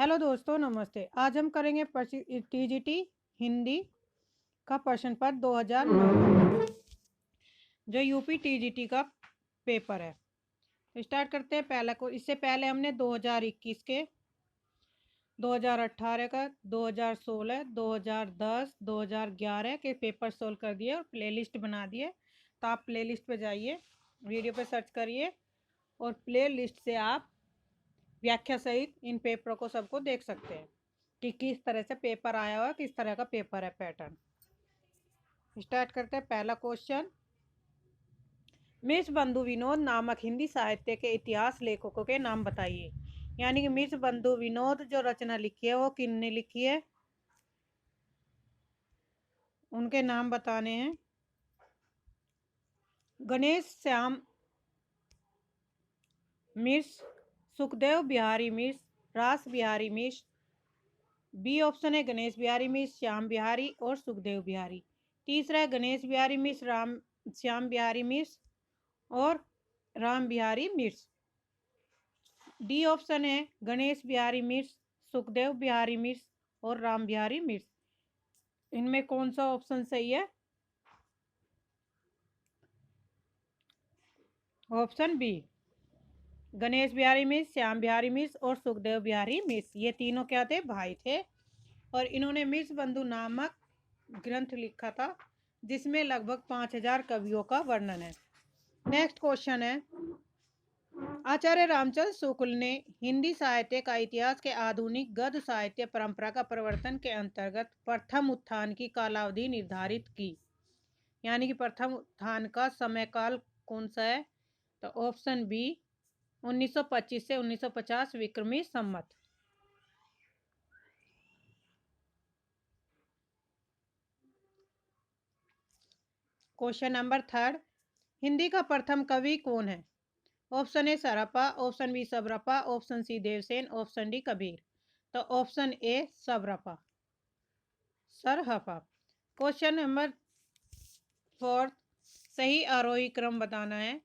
Hello दोस्तों, नमस्ते। आज हम करेंगे टीजीटी हिंदी का प्रश्न पत्र 2009 जो यूपी टीजीटी का पेपर है। तो स्टार्ट करते हैं। पहला को इससे पहले हमने 2021 के, 2018 का, 2016, 2010, 2011 के पेपर सोल्व कर दिए और प्लेलिस्ट बना दिए। तो आप प्लेलिस्ट पे जाइए, वीडियो पे सर्च करिए और प्लेलिस्ट से आप व्याख्या सहित इन पेपरों को सबको देख सकते हैं कि किस तरह से पेपर आया हुआ, किस तरह का पेपर है, पैटर्न। स्टार्ट करते हैं। पहला क्वेश्चन, मिर्च बंधु विनोद नामक हिंदी साहित्य के इतिहास लेखकों के नाम बताइए। यानी कि मिर्च बंधु विनोद जो रचना लिखी है वो किसने लिखी है, उनके नाम बताने हैं। गणेश श्याम मिश्र, सुखदेव बिहारी मिश्र, रास बिहारी मिश्र। बी ऑप्शन है गणेश बिहारी मिश्र, श्याम बिहारी और सुखदेव बिहारी। तीसरा है गणेश बिहारी मिश्र, श्याम बिहारी मिश्र और राम बिहारी मिश्र। डी ऑप्शन है गणेश बिहारी मिश्र, सुखदेव बिहारी मिश्र और राम बिहारी मिश्र। इनमें कौन सा ऑप्शन सही है? ऑप्शन बी, गणेश बिहारी मिश्र, श्याम बिहारी मिश्र और सुखदेव बिहारी मिश्र। ये तीनों क्या थे? भाई थे। और इन्होंने मिश्र बंधु नामक ग्रंथ लिखा था जिसमें लगभग 5000 कवियों का वर्णन है। नेक्स्ट क्वेश्चन है, आचार्य रामचंद्र शुक्ल ने हिंदी साहित्य का इतिहास के आधुनिक गद्य साहित्य परंपरा का प्रवर्तन के अंतर्गत प्रथम उत्थान की कालावधि निर्धारित की। यानी कि प्रथम उत्थान का समय काल कौन सा है? तो ऑप्शन बी, 1925 से 1950 विक्रमी संवत। क्वेश्चन नंबर थर्ड, हिंदी का प्रथम कवि कौन है? Option A Sarahappa, option B Sabarappa, option C Devsen, option D Kabir. तो option A Sabarappa, Sarahappa. Question number fourth, सही आरोही क्रम बताना है।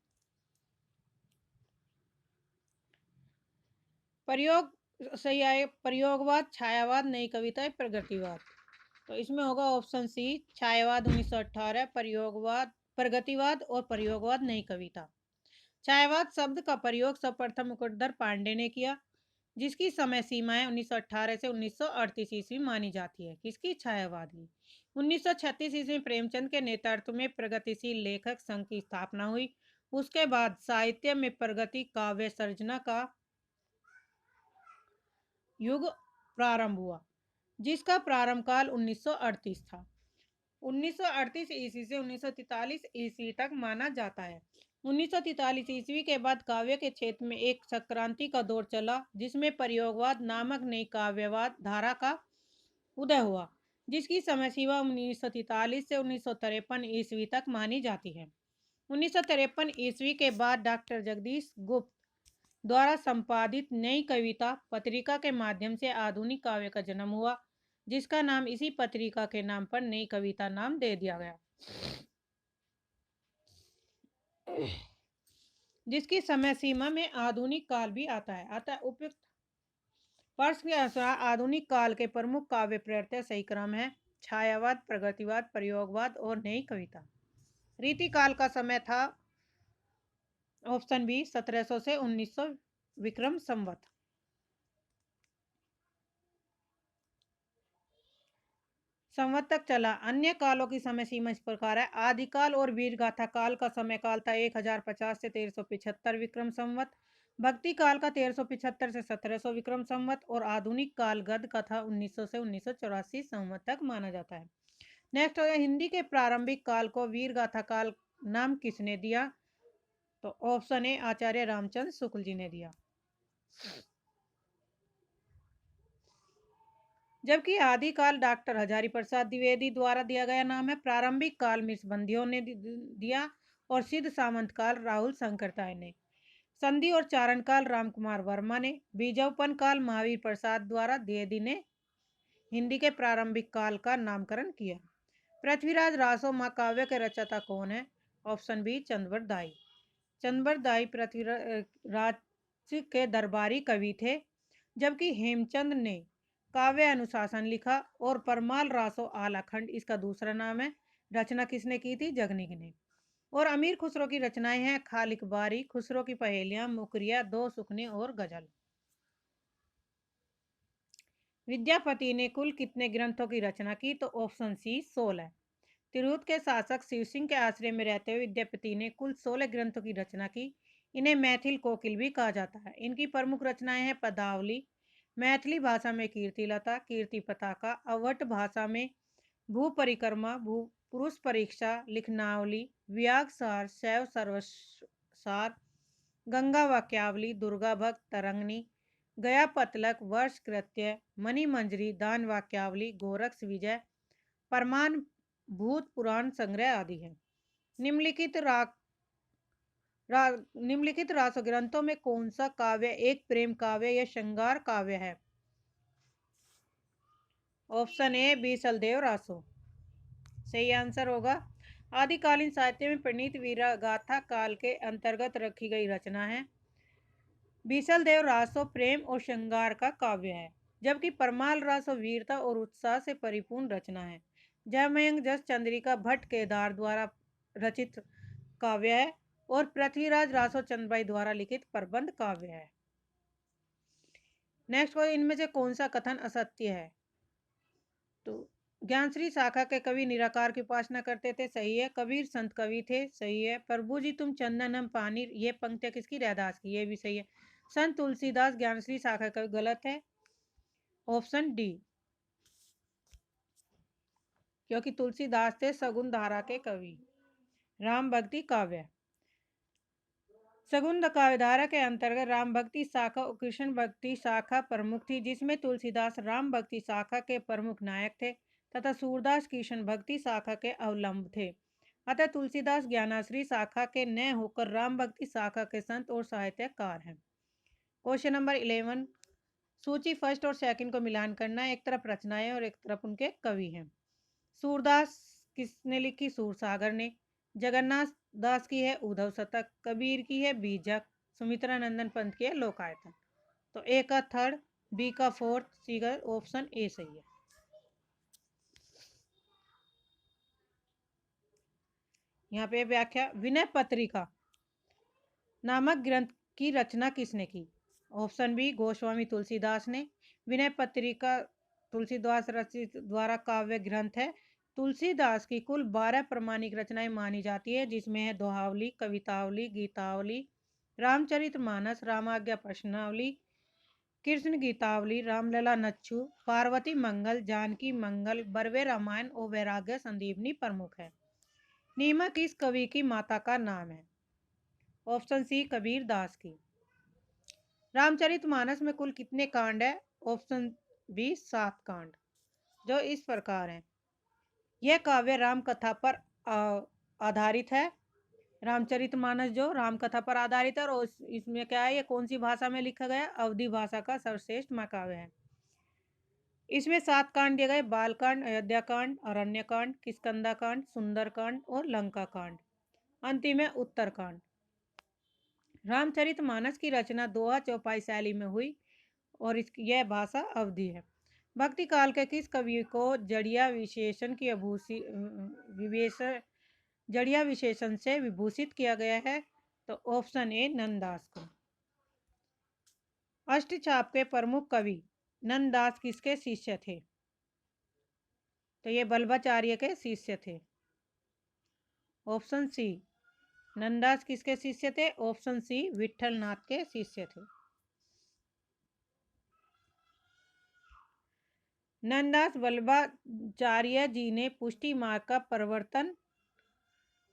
प्रयोग सही आए, प्रयोगवाद, छायावाद, नई कविता, प्रगतिवाद। तो इसमें होगा ऑप्शन सी, छायावाद 1918, प्रयोगवाद, प्रगतिवाद और प्रयोगवाद नई कविता। छायावाद शब्द का प्रयोग सर्वप्रथम मुकुटधर पांडे ने किया, जिसकी समय सीमाएं 1918 से 1938 ईस्वी मानी जाती है। किसकी? छायावाद की। 1936 ईस्वी प्रेमचंद के नेतृत्व में प्रगतिशील लेखक संघ की स्थापना हुई। उसके बाद साहित्य में प्रगति काव्य सर्जना का युग प्रारंभ हुआ, जिसका प्रारंभ काल 1938 था। 1938 ईस्वी से 1943 ईस्वी तक माना जाता है। 1943 ईस्वी के बाद काव्य के क्षेत्र में एक संक्रांति का दौर चला, जिसमें प्रयोगवाद नामक नई काव्यवाद धारा का उदय हुआ, जिसकी समय सीमा 1943 से 1953 ईस्वी तक मानी जाती है। 1953 ईस्वी के बाद डॉक्टर जगदीश गुप्त द्वारा संपादित नई कविता पत्रिका के माध्यम से आधुनिक काव्य का जन्म हुआ, जिसका नाम इसी पत्रिका के नाम पर नई कविता नाम दे दिया गया, जिसकी समय सीमा में आधुनिक काल भी आता है। अतः उपयुक्त प्रश्न के अनुसार आधुनिक काल के प्रमुख काव्य प्रत्यय सही क्रम है छायावाद, प्रगतिवाद, प्रयोगवाद और नई कविता। रीति काल का समय था ऑप्शन बी, 1700 से 1900 विक्रम संवत। संवत तक चला। अन्य कालों की समय सीमा इस प्रकार है। आदिकाल और वीरगाथा काल का समय काल था 1050 से 1375 विक्रम संवत। भक्ति काल का 1375 से 1700 विक्रम संवत और आधुनिक काल गद्य का था 1900 से 1984 संवत तक माना जाता है। नेक्स्ट हो गया, हिंदी के प्रारंभिक काल को वीरगाथा काल नाम किसने दिया? तो ऑप्शन ए, आचार्य रामचंद्र शुक्ल जी ने दिया। जबकि आदिकाल डॉक्टर हजारी प्रसाद द्विवेदी द्वारा दिया गया नाम है। प्रारंभिक काल मिसबंदियों ने दिया और सिद्ध सामंत काल राहुल शंकरताय ने। संधि और चारण काल रामकुमार वर्मा ने। बीजोपन काल महावीर प्रसाद द्वारा द्विवेदी ने हिंदी के प्रारंभिक काल का नामकरण किया। पृथ्वीराज रासो महाकाव्य के रचयिता कौन है? ऑप्शन बी, चंद्रवरदाई दाई। चंद्रवरदाई दाई पृथ्वीराज के दरबारी कवि थे, जबकि हेमचंद ने काव्य अनुशासन लिखा और परमाल रासो आलाखंड इसका दूसरा नाम है। रचना किसने की थी? जगनिक ने। और अमीर खुसरो की रचनाएं हैं खालिक बारी, खुसरो की पहेलियां, मुकरिया, दो सुखने और गजल। विद्यापति ने कुल कितने ग्रंथों की रचना की? तो ऑप्शन सी 16। तिरहुत के शासक शिव सिंह के आश्रय में रहते हुए विद्यापति ने कुल 16 ग्रंथों की रचना की। इन्हें मैथिल कोकिल भी कहा जाता है। इनकी प्रमुख रचनाएं हैं पदावली, मैथिली भाषा में कीर्तिलता, कीर्ति पताका, अवध भाषा में भू परिक्रमा, भू पुरुष परीक्षा, लिखनावली, व्याग सार, शैव सर्वसार, गंगा वाक्यावली, दुर्गा भक्त, तरंगनी, गया पतलक, वर्ष कृत्य, मणि मंजरी, दान वाक्यावली, गोरक्ष विजय, परमान भूत पुराण संग्रह आदि है। निम्नलिखित निम्नलिखित रास ग्रंथों में कौन सा काव्य एक प्रेम काव्य या श्रृंगार काव्य है? ऑप्शन ए बीसलदेव रासो सही आंसर होगा। आदिकालीन साहित्य में प्रणीत वीरा गाथा काल के अंतर्गत रखी गई रचना है। बीसलदेव रासो प्रेम और श्रृंगार का काव्य है, जबकि परमाल रासो वीरता और उत्साह से परिपूर्ण रचना है। जयमयंक जस चंद्रिका भट्ट केदार द्वारा रचित काव्य है और पृथ्वीराज रासो चंद्रबाई द्वारा लिखित प्रबंध काव्य है। नेक्स्ट क्वेश्चन, इनमें से कौन सा कथन असत्य है? तो ज्ञानश्री शाखा के कवि निराकार की उपासना करते थे, सही है। कबीर संत कवि थे, सही है। प्रभु जी तुम चंदन हम पानी, ये पंक्तियां किसकी? रैदास की, ये भी सही है। संत तुलसीदास ज्ञानश्री शाखा का गलत है, ऑप्शन डी, क्योंकि तुलसीदास थे सगुन धारा के कवि। राम भक्ति काव्य, सगुन काव्यधारा के अंतर्गत राम भक्ति शाखा और कृष्ण भक्ति शाखा प्रमुख थी, जिसमें तुलसीदास राम भक्ति शाखा के प्रमुख नायक थे तथा सूरदास कृष्ण भक्ति शाखा के अवलंब थे। अतः तुलसीदास ज्ञानाश्री शाखा के न होकर राम भक्ति शाखा के संत और साहित्यकार हैं। क्वेश्चन नंबर 11, सूची फर्स्ट और सेकंड को मिलान करना है। एक तरफ रचनाएं और एक तरफ उनके कवि हैं। सूरदास किसने लिखी? सूरसागर ने। जगन्नाथ दास की है उद्धव शतक, कबीर की है बीजक, सुमित्रा नंदन पंत की है लोकायतन। तो ए का थर्ड, बी का फोर्थ, सी का ऑप्शन ए सही है। यहाँ पे व्याख्या, विनय पत्रिका नामक ग्रंथ की रचना किसने की? ऑप्शन बी गोस्वामी तुलसीदास ने। विनय पत्रिका तुलसीदास रचित द्वारा काव्य ग्रंथ है। तुलसीदास की कुल 12 प्रमाणिक रचनाएं मानी जाती है, जिसमें है दोहावली, कवितावली, गीतावली, रामचरितमानस, रामाज्ञा प्रश्नावली, कृष्ण गीतावली, रामलला नच्चू, पार्वती मंगल, जानकी मंगल, बरवे रामायण और वैराग्य संदीपनी प्रमुख है। नीमा किस कवि की माता का नाम है? ऑप्शन सी कबीर दास की। रामचरितमानस में कुल कितने कांड है? ऑप्शन बी 7 कांड, जो इस प्रकार हैं। यह काव्य राम कथा पर आधारित है। रामचरितमानस जो राम कथा पर आधारित है, और इसमें क्या है, ये कौन सी भाषा में लिखा गया? अवधी भाषा का सर्वश्रेष्ठ महाकाव्य है। इसमें 7 कांड दिए गए, बालकांड, अयोध्या कांड, अरण्य कांड, किष्किंधा कांड, सुंदर कांड और लंका कांड। अंतिम है उत्तरकांड। रामचरितमानस की रचना दोहा चौपाई शैली में हुई और यह भाषा अवधी है। भक्ति काल के किस कवि को जड़िया विशेषण की जड़िया विशेषण से विभूषित किया गया है? तो ऑप्शन ए नंददास को। अष्टचाप के प्रमुख कवि नंददास किसके शिष्य थे? तो ये बल्बाचार्य के शिष्य थे। ऑप्शन सी, नंददास किसके शिष्य थे? ऑप्शन सी विठलनाथ के शिष्य थे। नंददास वल्लभाचार्य जी ने पुष्टि मार्ग का प्रवर्तन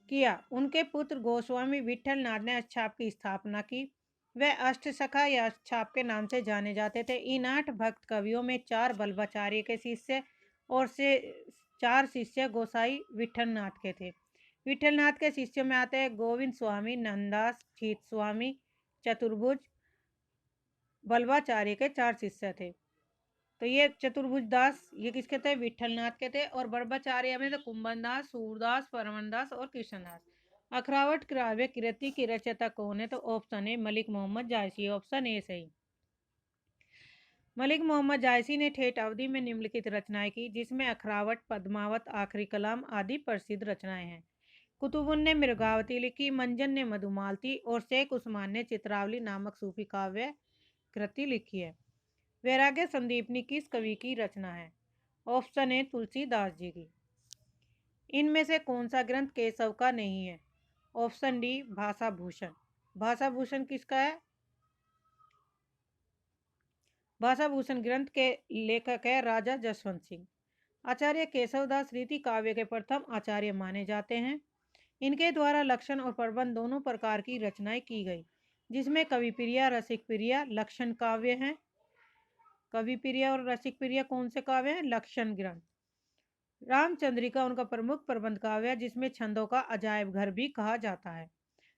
किया। उनके पुत्र गोस्वामी विठलनाथ ने अष्टछाप की स्थापना की। वह अष्टसखा या अष्टछाप के नाम से जाने जाते थे। इन 8 भक्त कवियों में 4 वल्लभाचार्य के शिष्य और से 4 शिष्य गोसाई विठलनाथ के थे। विठलनाथ के शिष्यों में आते हैं गोविंद स्वामी, नंददास, छीत स्वामी, चतुर्भुज। वल्लभाचार्य के 4 शिष्य थे। तो ये चतुर्भुज दास ये किसके थे? विठलनाथ के थे। और वल्लभाचार्य में तो कुंभन दास, सूरदास, परमन दास और कृष्णदास। अखरावट काव्य कृति की रचयिता कौन है? तो option A Malik Muhammad Jayasi, option A सही। मलिक मोहम्मद जायसी ने ठेठ अवधि में निम्नलिखित रचनाएं की, जिसमें अखरावट, पद्मावत, आखिरी कलाम आदि प्रसिद्ध रचनाएं हैं। कुतुबुन ने मृगावती लिखी, मंजन ने मधुमालती और शेख उस्मान ने चित्रावली नामक सूफी काव्य कृति लिखी है। वैराग्य संदीपनी किस कवि की रचना है? ऑप्शन ए तुलसीदास जी की। इनमें से कौन सा ग्रंथ केशव का नहीं है? ऑप्शन डी भाषा भूषण। भाषा भूषण किसका है? भाषा भूषण ग्रंथ के लेखक है राजा जसवंत सिंह। आचार्य केशवदास रीति काव्य के प्रथम आचार्य माने जाते हैं। इनके द्वारा लक्षण और प्रबंध दोनों प्रकार की रचनाएं की गई, जिसमें कवि प्रिया, रसिक प्रिया, लक्षण काव्य हैं। कवि प्रिया और रसिक प्रिया कौन से काव्य हैं? लक्षण ग्रंथ। रामचंद्रिका उनका प्रमुख प्रबंध काव्य है, जिसमें छंदों का अजायब घर भी कहा जाता है।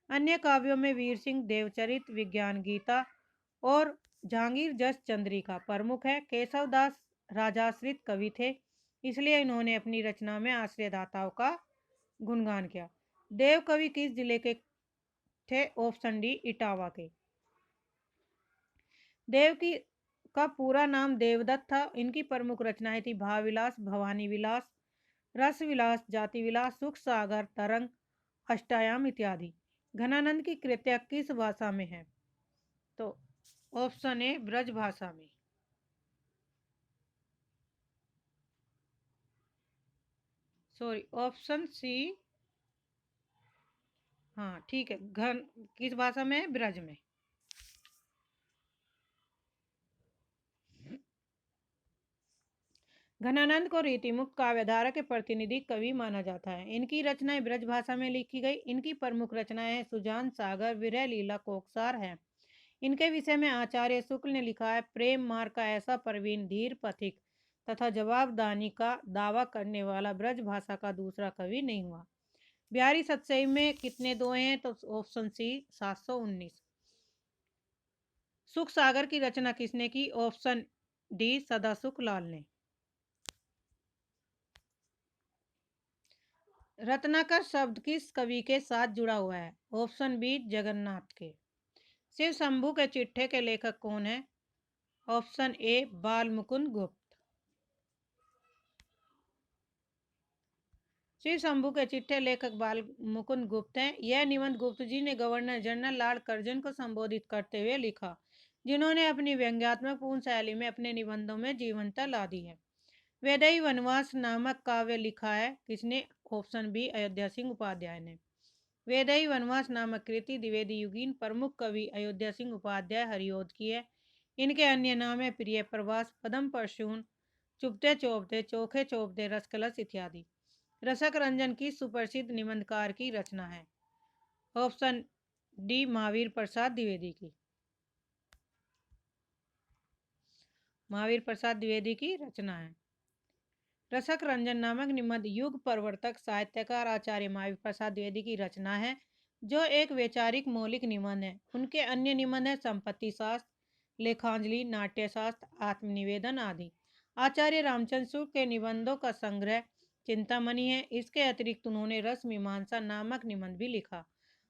अन्य काव्यों में वीर सिंह, देवचरित, विज्ञान गीता और जहांगीर जस चंद्रिका प्रमुख है। केशवदास राजाश्रित कवि थे, इसलिए इन्होंने अपनी रचना में आश्रयदाताओं का गुणगान किया। देव कवि किस जिले के थे? ऑप्शन डी इटावा के। देव की का पूरा नाम देवदत्त था। इनकी प्रमुख रचनाएं थी भावविलास, भवानी विलास, रस विलास, जाति विलास, सुख सागर, तरंग, अष्टायाम इत्यादि। घनानंद की कृतियां किस भाषा में है? तो ऑप्शन ए ब्रज भाषा में। Sorry, option C. हाँ ठीक है, घन किस भाषा में है? ब्रज में। घनानंद को रीतिमुक्त काव्यधारा के प्रतिनिधि कवि माना जाता है। इनकी रचनाएं ब्रज भाषा में लिखी गई। इनकी प्रमुख रचनाएं हैं सुजान सागर, विरह लीला, कोकसार है। इनके विषय में आचार्य शुक्ल ने लिखा है, प्रेम मार्ग का ऐसा प्रवीण धीर पथिक तथा जवाबदानी का दावा करने वाला ब्रज भाषा का दूसरा कवि नहीं हुआ। बिहारी सतसई में कितने दोहे हैं? तो ऑप्शन सी 719। सुख सागर की रचना किसने की? ऑप्शन डी सदासुख लाल ने। रत्नाकर शब्द किस कवि के साथ जुड़ा हुआ है? ऑप्शन बी जगन्नाथ के। शिव शंभू के चिट्ठे के लेखक कौन है? ऑप्शन ए बाल मुकुंद गुप्त। शिव शंभू के चिट्ठे लेखक बाल मुकुंद गुप्त हैं। यह निबंध गुप्त जी ने गवर्नर जनरल लॉर्ड कर्जन को संबोधित करते हुए लिखा, जिन्होंने अपनी व्यंग्यात्मक पूर्ण शैली में अपने निबंधों में जीवंतता ला दी है। वैदेही वनवास नामक काव्य लिखा है किसने? ऑप्शन बी अयोध्या सिंह उपाध्याय ने। वैदेही वनवास नामक कृति द्विवेदी युगीन प्रमुख कवि अयोध्या सिंह उपाध्याय हरिओद की है। इनके अन्य नाम है प्रिय प्रवास, पदम परशून, चुपते चौपते, चोखे चौपते, रसकलश इत्यादि। रसक रंजन की सुप्रसिद्ध निबंधकार की रचना है? ऑप्शन डी महावीर प्रसाद द्विवेदी की। महावीर प्रसाद द्विवेदी की रचना है। रसक रंजन नामक निबंध युग प्रवर्तक साहित्यकार आचार्य महावीर प्रसाद द्विवेदी की रचना है, जो एक वैचारिक मौलिक निबंध है। उनके अन्य निबंध है संपत्ति शास्त्र, लेखांजलि, नाट्यशास्त्र, आत्मनिवेदन आदि। आचार्य रामचंद्र शुक्ल के निबंधों का संग्रह चिंतामणि है। इसके अतिरिक्त उन्होंने रस मीमांसा नामक निबंध भी लिखा।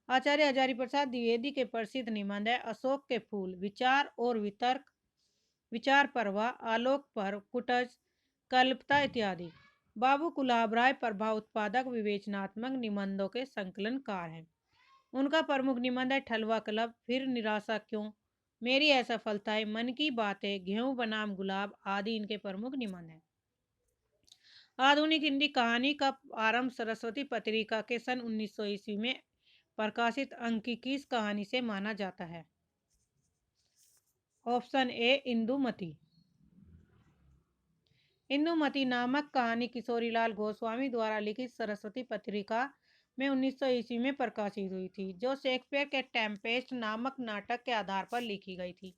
आचार्य हजारी प्रसाद द्विवेदी के प्रसिद्ध निबंध है अशोक के फूल, विचार और वितर्क, विचार परवा, आलोक पर, कुटज, कल्पता इत्यादि। बाबू कुलाब राय प्रभाव उत्पादक विवेचनात्मक निबंधों के संकलनकार हैं। उनका प्रमुख निबंध है ठलवा क्लब, फिर निराशा क्यों, मेरी असफलताएं, मन की बातें, गेहूं बनाम गुलाब आदि इनके प्रमुख निबंध हैं। आधुनिक हिंदी कहानी का आरंभ सरस्वती पत्रिका के सन 1900 ईस्वी में प्रकाशित अंक की किस कहानी से माना जाता है? ऑप्शन ए इंदुमती। इंदुमती नामक कहानी किशोरीलाल गोस्वामी द्वारा लिखित सरस्वती पत्रिका में 1900 ईस्वी में प्रकाशित हुई थी, जो शेक्सपियर के टेम्पेस्ट नामक नाटक के आधार पर लिखी गई थी।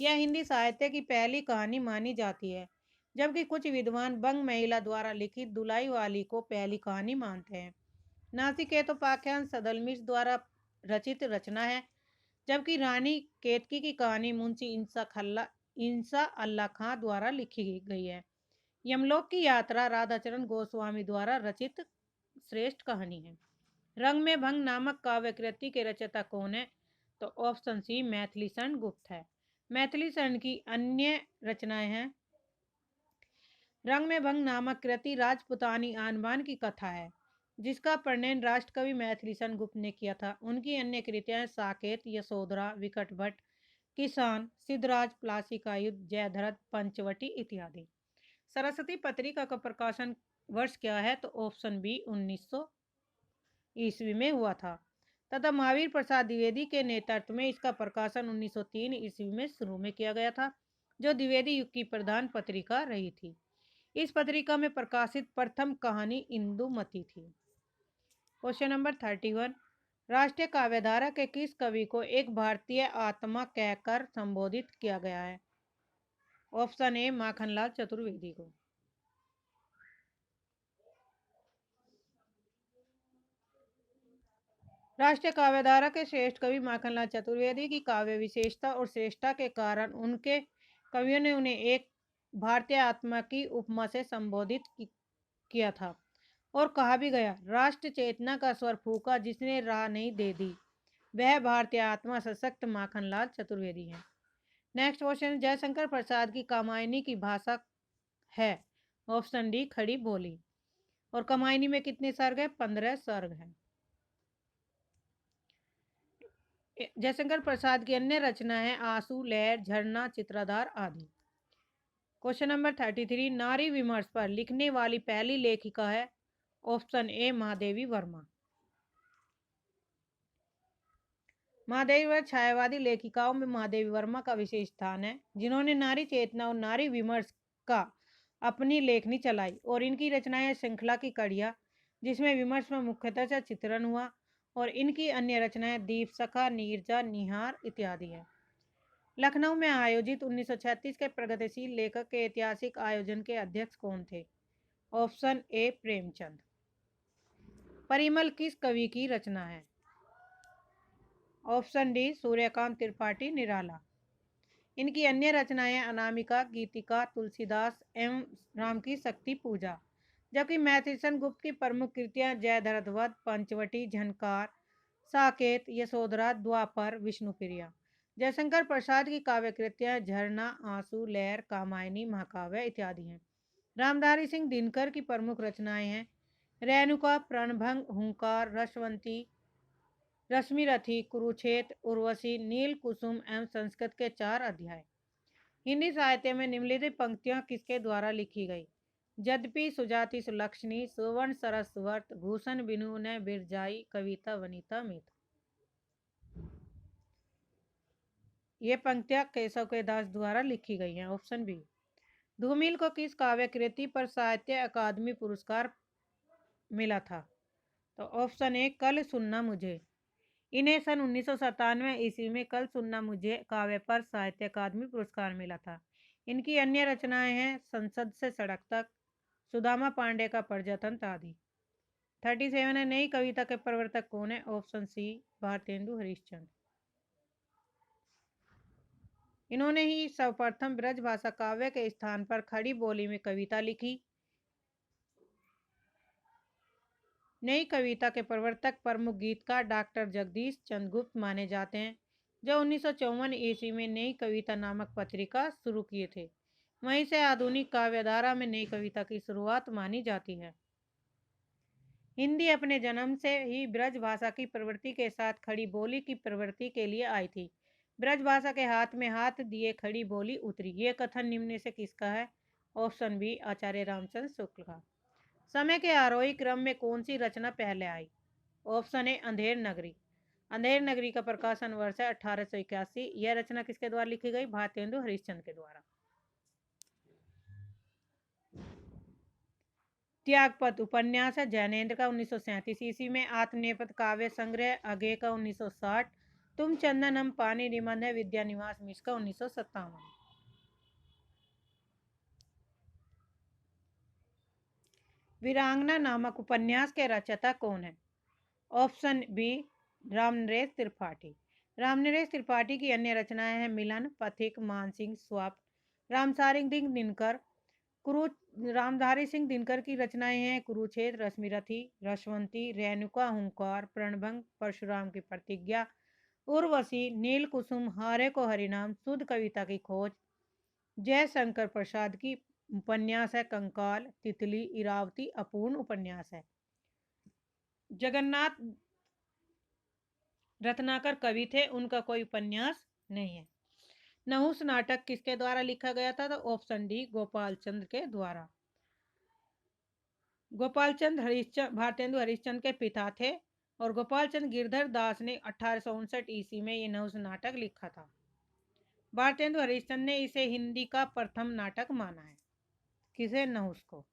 यह हिंदी साहित्य की पहली कहानी मानी जाती है, जबकि कुछ विद्वान बंग महिला द्वारा लिखित दुलाई वाली को पहली कहानी मानते हैं। नासिकेतोपाख्यान सदलमिश द्वारा रचित रचना है, जबकि रानी केतकी की कहानी मुंशी इंसा अल्लाह खां द्वारा लिखी गई है। यमलोक की यात्रा राधाचरण गोस्वामी द्वारा रचित श्रेष्ठ कहानी है। रंग में भंग नामक काव्य कृति के रचयिता कौन है? तो ऑप्शन सी मैथिली शरण गुप्त है। मैथिली शरण की अन्य रचनाएं हैं। रंग में भंग नामक कृति राजपुतानी आनबान की कथा है, जिसका प्रणयन राष्ट्रकवि मैथिलीशरण गुप्त ने किया था। उनकी अन्य कृतियां साकेत, यशोधरा, विकटभट, किसान, सिद्धराज, प्लासी का युद्ध, जयद्रथ, पंचवटी इत्यादि। सरस्वती पत्रिका का प्रकाशन वर्ष क्या है? तो ऑप्शन बी 1900 ईस्वी में हुआ था तथा महावीर प्रसाद द्विवेदी के नेतृत्व में इसका प्रकाशन 1903 ईस्वी में शुरू में किया गया था, जो द्विवेदी युग की प्रधान पत्रिका रही थी। इस पत्रिका में प्रकाशित प्रथम कहानी इंदुमती थी। क्वेश्चन नंबर 31, राष्ट्रीय काव्यधारा के किस कवि को एक भारतीय आत्मा कहकर संबोधित किया गया है? ऑप्शन ए माखनलाल चतुर्वेदी को। राष्ट्रीय काव्यधारा के श्रेष्ठ कवि माखनलाल चतुर्वेदी की काव्य विशेषता और श्रेष्ठता के कारण उनके कवियों ने उन्हें एक भारतीय आत्मा की उपमा से संबोधित किया था और कहा भी गया, राष्ट्र चेतना का स्वर फूका जिसने राह नहीं दे दी, वह भारतीय आत्मा सशक्त माखनलाल चतुर्वेदी है। नेक्स्ट क्वेश्चन, जयशंकर प्रसाद की कामायनी की भाषा है? ऑप्शन डी खड़ी बोली। और कामायनी में कितने सर्ग है? 15 सर्ग हैं। जयशंकर प्रसाद की अन्य रचना है आंसू, लहर, झरना, चित्राधार आदि। क्वेश्चन नंबर 33, नारी विमर्श पर लिखने वाली पहली लेखिका है? Option A Mahadevi Verma. महादेवी वर्मा छायावादी लेखिकाओं में महादेवी वर्मा का विशेष स्थान है, जिन्होंने नारी चेतना और नारी विमर्श का अपनी लेखनी चलाई और इनकी रचनाएं श्रृंखला की कड़िया, जिसमें विमर्श में मुख्यतः से चित्रण हुआ और इनकी अन्य रचनाएं दीप, सखा, नीरजा, निहार इत्यादि है। लखनऊ में आयोजित 1936 के प्रगतिशील लेखक के ऐतिहासिक आयोजन के अध्यक्ष कौन थे? Option A Premchand. परिमल किस कवि की रचना है? Option D Suryakant Tripathi Nirala. इनकी अन्य रचनाएं अनामिका, गीतिका, तुलसीदास एवं राम की शक्ति पूजा, जबकि मैथिलीशरण गुप्त की प्रमुख कृतियां जयद्रथ वध, पंचवटी, झनकार, साकेत, यशोधरा, द्वापर, विष्णुप्रिया। जयशंकर प्रसाद की काव्य कृतियां झरना, आंसू, लहर, कामायनी, महाकाव्य इत्यादि हैं। रामधारी सिंह दिनकर की प्रमुख रचनाएं हैं रेणुका, प्रणभंग, हुंकार, रसवंती, रश्मिरथी, कुरुक्षेत्र, उर्वशी, नील कुसुम एवं संस्कृत के 4 अध्याय। हिंदी साहित्य में निम्नलिखित पंक्तियां किसके द्वारा लिखी गई? यद्यपि सुजाति सुलक्षणी, सुवर्ण सरस्वत, भूषण बिनु ने बिरजाई, कविता वनिता मित। ये पंक्तियां केशव के दास द्वारा लिखी गई हैं। Option B. धूमिल को किस काव्य कृति पर साहित्य अकादमी पुरस्कार मिला था? तो ऑप्शन ए कल सुनना मुझे। इन्हें सन 1997 ईस्वी में कल सुनना मुझे काव्य पर साहित्य अकादमी पुरस्कार मिला था। इनकी अन्य रचनाएं हैं संसद से सड़क तक, सुदामा पांडे का प्रजातंत्र आदि। 37 है, नई कविता के प्रवर्तक कौन है? Option C Bharatendu Harishchandra. इन्होंने ही सर्वप्रथम ब्रजभाषा काव्य के स्थान पर खड़ी बोली में कविता लिखी। नई कविता के प्रवर्तक प्रमुख गीतकार डॉक्टर जगदीश चंद्र गुप्त माने जाते हैं, जो 1954 ईस्वी में नई कविता नामक पत्रिका शुरू किए थे। वहीं से आधुनिक काव्यधारा में नई कविता की शुरुआत मानी जाती है। हिंदी अपने जन्म से ही ब्रजभाषा की प्रवृत्ति के साथ खड़ी बोली की प्रवृत्ति के लिए आई थी। ब्रजभाषा के हाथ में हाथ दिए खड़ी बोली उतरी। ये कथन निम्न से किसका है? ऑप्शन बी आचार्य रामचंद्र शुक्ल का। समय के आरोही क्रम में कौन सी रचना पहले आई? Option A Andher Nagari. अंधेर नगरी का प्रकाशन वर्ष है 1881। यह रचना किसके द्वारा लिखी गई? भारतेंदु हरिश्चंद्र के द्वारा। त्यागपद उपन्यास है जैनेन्द्र का 1937 ईस्वी में। आत्मनेपथ काव्य संग्रह अगे का 1960। तुम चंदन हम पानी निबंध है विद्या निवास मिश्र का 1957। वीरांगना नामक उपन्यास के रचयिता कौन है? Option B Ramnaresh Tripathi. रामनरेश त्रिपाठी की अन्य रचनाएं हैं मिलन, पथिक, मानसिंह, स्वप्न। रामधारी सिंह दिनकर की रचनाएं हैं कुरुक्षेत्र, रश्मिरथी, रसवंती, रेणुका, हुंकार, प्रणभंग, परशुराम की प्रतिज्ञा, उर्वशी, नील कुसुम, हारे को हरिनाम, शुद्ध कविता की खोज, जयशंकर प्रसाद की उपन्यास है कंकाल, तितली, इरावती अपूर्ण उपन्यास है। जगन्नाथ रत्नाकर कवि थे, उनका कोई उपन्यास नहीं है। नहुस नाटक किसके द्वारा लिखा गया था? तो ऑप्शन डी गोपाल चंद्र के द्वारा। गोपाल चंद्र हरिश्चंद्र भारतेंदु हरिश्चंद्र के पिता थे और गोपाल चंद्र गिरधर दास ने 1859 ईस्वी में ये नहुस नाटक लिखा था। भारतेंदु हरिश्चंद्र ने इसे हिंदी का प्रथम नाटक माना है। किसे? नहुस को।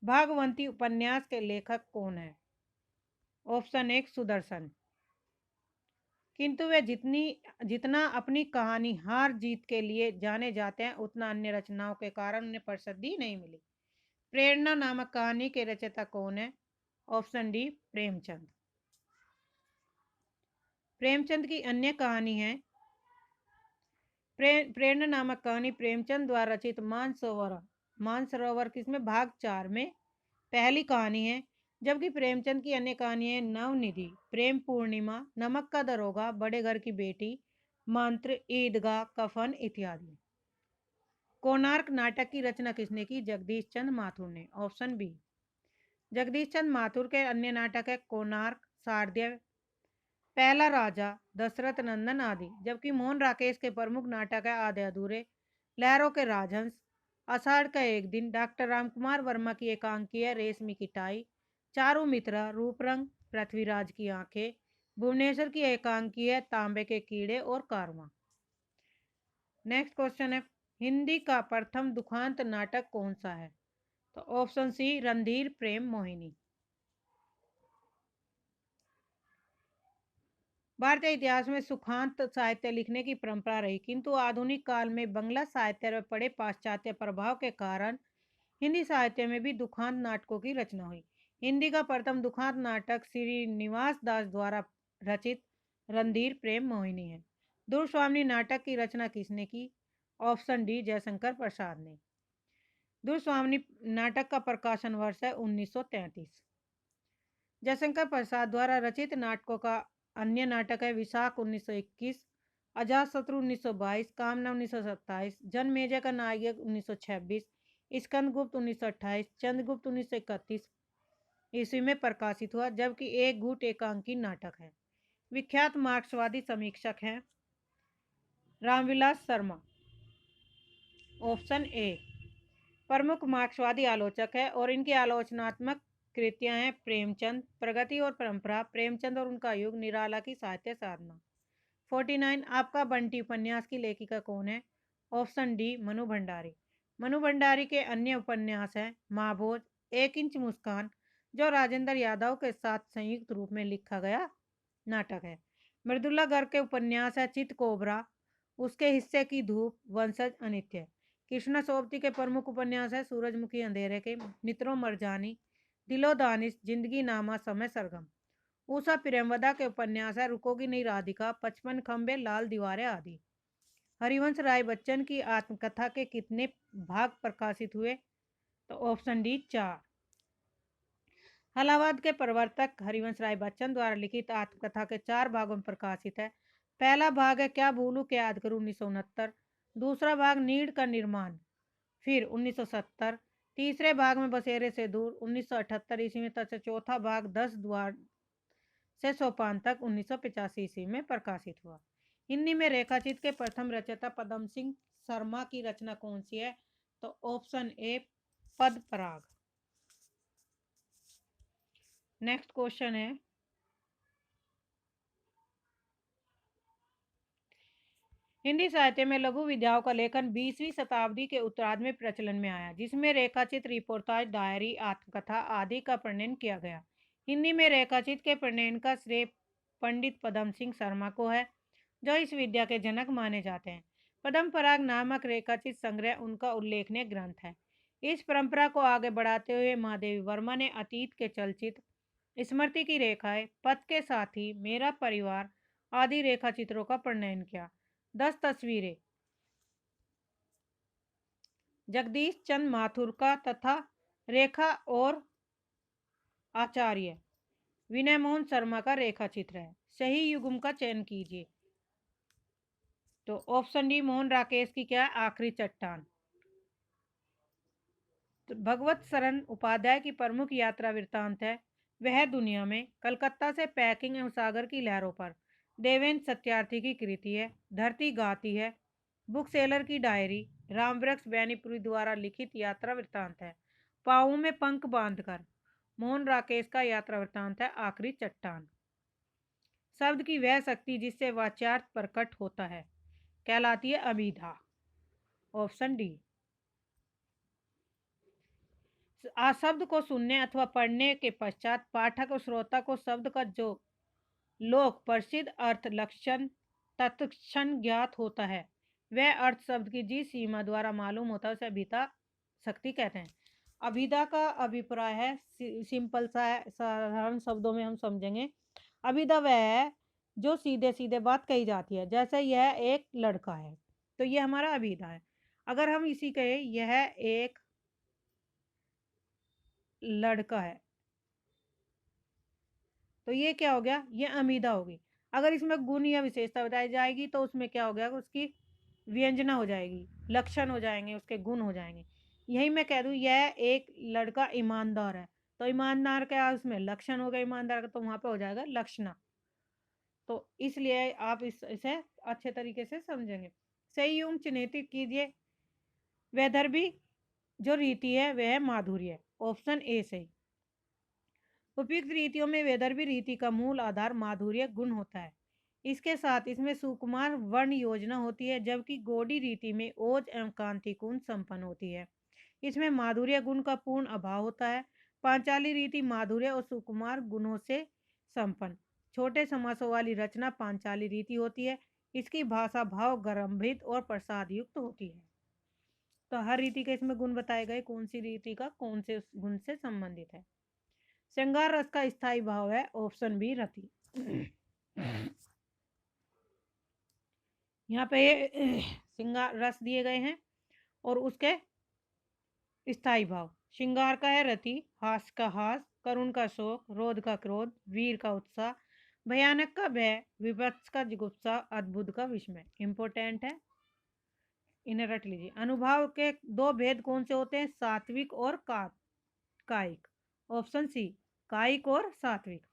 भागवंती उपन्यास के लेखक कौन है? ऑप्शन एक सुदर्शन। किंतु वे जितना अपनी कहानी हार जीत के लिए जाने जाते हैं, उतना अन्य रचनाओं के कारण उन्हें प्रसिद्धि नहीं मिली। प्रेरणा नामक कहानी के रचयिता कौन है? Option D Premchand. प्रेमचंद की अन्य कहानी है प्रेरणा नामक कहानी प्रेमचंद द्वारा रचित मानसरोवर किसमें भाग 4 में पहली कहानी है। जबकि प्रेमचंद की अन्य कहानी है नवनिधि, प्रेम पूर्णिमा, नमक का दरोगा, बड़े घर की बेटी, मंत्र, ईदगाह, कफन इत्यादि। कोणार्क नाटक की रचना किसने की? जगदीश चंद्र माथुर ने। Option B. जगदीश चंद्र माथुर के अन्य नाटक है कोणार्क, शारदेय, पहला राजा, दशरथ नंदन आदि। जबकि मोहन राकेश के प्रमुख नाटक है आधे अधूरे, लहरों के राजहंस, आषाढ़ का एक दिन, डॉक्टर रामकुमार वर्मा की एकांकीय, रेशमी की टाई, चारू मित्रा, रूपरंग, पृथ्वीराज की आंखें, भुवनेश्वर की एकांकीय, तांबे के कीड़े और कारवां। नेक्स्ट क्वेश्चन है हिंदी का प्रथम दुखांत नाटक कौन सा है? तो ऑप्शन सी रणधीर प्रेम मोहिनी। भारतीय इतिहास में सुखांत साहित्य लिखने की परंपरा रही, किंतु आधुनिक काल में बंगला साहित्य में पड़े पाश्चात्य प्रभाव के कारण हिंदी साहित्य में भी दुखांत नाटकों की रचना हुई। हिंदी का प्रथम दुखांत नाटक श्रीनिवास दास द्वारा रचित रणधीर प्रेम मोहिनी है। दुर्स्वामी नाटक की रचना किसने की? ऑप्शन डी जयशंकर प्रसाद ने। दुर्स्वामी नाटक का प्रकाशन वर्ष है 1933। जयशंकर प्रसाद द्वारा रचित नाटकों का अन्य नाटक है विशाख 1921, अजातशत्रु 1922, कामना 1927, जनमेजय का नायक 1926, स्कंदगुप्त 1928, चंद्रगुप्त 1931 ईस्वी में प्रकाशित हुआ। जबकि एक गुट एकांकी नाटक है। विख्यात मार्क्सवादी समीक्षक हैं रामविलास शर्मा। Option A. प्रमुख मार्क्सवादी आलोचक है और इनकी आलोचनात्मक कृतियां हैं प्रेमचंद, प्रगति और परंपरा, प्रेमचंद और उनका युग, निराला की साहित्य साधना। 49 आपका बंटी उपन्यास की लेखिका कौन है? Option D Mannu Bhandari. मनु भंडारी के अन्य उपन्यास हैं महाभोज, 1 इंच मुस्कान, जो राजेंद्र यादव के साथ संयुक्त रूप में लिखा गया नाटक है। मृदुला गर्ग के उपन्यास है चित कोबरा, उसके हिस्से की धूप, वंशज, अनित्य। कृष्णा सोबती के प्रमुख उपन्यास है सूरजमुखी अंधेरे के, मित्रों मरजानी, दिलो दानिश, जिंदगी नामा, समय सरगम। उषा प्रेमवदा के उपन्यास है रुकोगी नहीं राधिका, 55 खंबे, लाल दीवारें आदि। हरिवंश राय बच्चन की आत्मकथा के कितने भाग प्रकाशित हुए? तो ऑप्शन डी 4। इलाहाबाद के प्रवर्तक हरिवंश राय बच्चन द्वारा लिखित आत्मकथा के 4 भागों में प्रकाशित है। पहला भाग है क्या भूलू क्या याद करूं 1969, दूसरा भाग नीड़ का निर्माण फिर 1970, तीसरे भाग में बसेरे से दूर 1978 ईस्वी में तथा चौथा भाग 10 द्वार से सोपान तक 1985 ईस्वी में प्रकाशित हुआ। हिंदी में रेखाचित्र के प्रथम रचयिता पदम सिंह शर्मा की रचना कौन सी है? तो ऑप्शन ए पद पराग। नेक्स्ट क्वेश्चन है हिंदी साहित्य में लघु विधाओं का लेखन 20वीं शताब्दी के उत्तरार्ध में प्रचलन में आया, जिसमें रेखाचित्र, रिपोर्टाज, डायरी, आत्मकथा आदि का प्रणयन किया गया। हिंदी में रेखाचित्र के प्रणयन का श्रेय पंडित पदम सिंह शर्मा को है, जो इस विद्या के जनक माने जाते हैं। पद्म पराग नामक रेखाचित्र संग्रह उनका उल्लेखनीय ग्रंथ है। इस परंपरा को आगे बढ़ाते हुए महादेवी वर्मा ने अतीत के चलचित्र, स्मृति की रेखाएं, पथ के साथी, मेरा परिवार आदि रेखाचित्रों का प्रणयन किया। 10 तस्वीरें जगदीश चंद्र माथुर का तथा रेखा और आचार्य विनय मोहन शर्मा का रेखा चित्र है। सही युग्म का चयन कीजिए। तो ऑप्शन डी मोहन राकेश की क्या है, आखिरी चट्टान। तो भगवत शरण उपाध्याय की प्रमुख यात्रा वृत्तांत है, वह दुनिया में कलकत्ता से पैकिंग एवं सागर की लहरों पर। देवेंद्र सत्यार्थी की कृति है, धरती गाती है। बुक सेलर की डायरी। रामवृक्ष बैनीपुरी द्वारा लिखित यात्रा वृत्तांत है, पाँवों में पंख बांधकर। मोहन राकेश का यात्रा वृत्तांत है, आखिरी चट्टान। शब्द की वह शक्ति जिससे वाच्यार्थ प्रकट होता है कहलाती है अभिधा। Option D. शब्द को सुनने अथवा पढ़ने के पश्चात पाठक और श्रोता को शब्द का जो लोक प्रसिद्ध अर्थ लक्षण तत्क्षण ज्ञात होता है, वह अर्थ शब्द की जिस सीमा द्वारा मालूम होता है उसे अभिधा शक्ति कहते हैं। अभिधा का अभिप्राय है, सिंपल सा है, साधारण शब्दों में हम समझेंगे। अभिधा वह है जो सीधे सीधे बात कही जाती है, जैसे यह एक लड़का है, तो ये हमारा अभिधा है। अगर हम इसी कहे यह एक लड़का है, तो ये क्या हो गया, ये अमीदा होगी। अगर इसमें गुण या विशेषता बताई जाएगी तो उसमें क्या हो गया, उसकी व्यंजना हो जाएगी, लक्षण हो जाएंगे, उसके गुण हो जाएंगे। यही मैं कह दूं यह एक लड़का ईमानदार है, तो ईमानदार क्या उसमें लक्षण हो गया ईमानदार का, तो वहां पे हो जाएगा लक्षणा। तो इसलिए आप इसे अच्छे तरीके से समझेंगे। सही युग्म चिन्हित कीजिए। वैदर्भी जो रीति है वह है माधुर्य। ऑप्शन ए सही। उपयुक्त रीतियों में वैदर्भी रीति का मूल आधार माधुर्य गुण होता है। इसके साथ इसमें सुकुमार वर्ण योजना होती है, जबकि गौड़ी रीति में ओज एवं कांति गुण संपन्न होती है। इसमें माधुर्य गुण का पूर्ण अभाव होता है। पांचाली रीति माधुर्य और सुकुमार गुणों से संपन्न छोटे समासों वाली रचना पांचाली रीति होती है। इसकी भाषा भाव गंभीर और प्रसाद युक्त होती है। तो हर रीति के इसमें गुण बताए गए, कौन सी रीति का कौन से गुण से संबंधित है। श्रृंगार रस का स्थायी भाव है, ऑप्शन बी रति। यहाँ पे श्रृंगार रस दिए गए हैं और उसके स्थायी भाव। श्रृंगार का है रति, हास का हास, करुण का शोक, क्रोध का क्रोध, वीर का उत्साह, भयानक का भय, विभत्स का जुगुप्सा, अद्भुत का विस्मय। इंपोर्टेंट है, इन्हें रट लीजिए। अनुभाव के दो भेद कौन से होते हैं, सात्विक और कायिक। ऑप्शन सी कायिक और सात्विक।